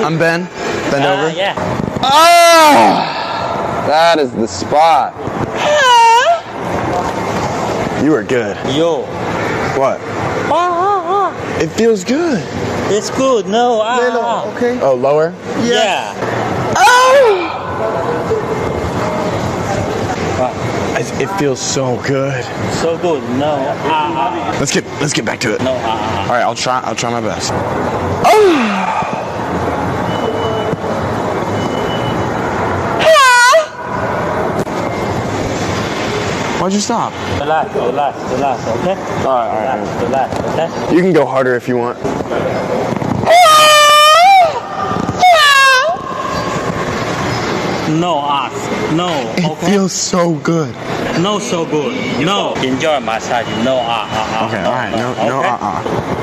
I'm Ben. Bend over. Yeah. Oh! That is the spot. You are good. Yo. What? It feels good. It's good. No. Okay. Oh, lower? Yeah. It feels so good. So good. No. Let's get back to it. No. All right, I'll try my best. Why'd you stop? Relax. Okay. All right. Relax. Okay. You can go harder if you want. No ask. No. It Okay. feels so good. No. So good. No. Enjoy massage. No. Okay, all right. No.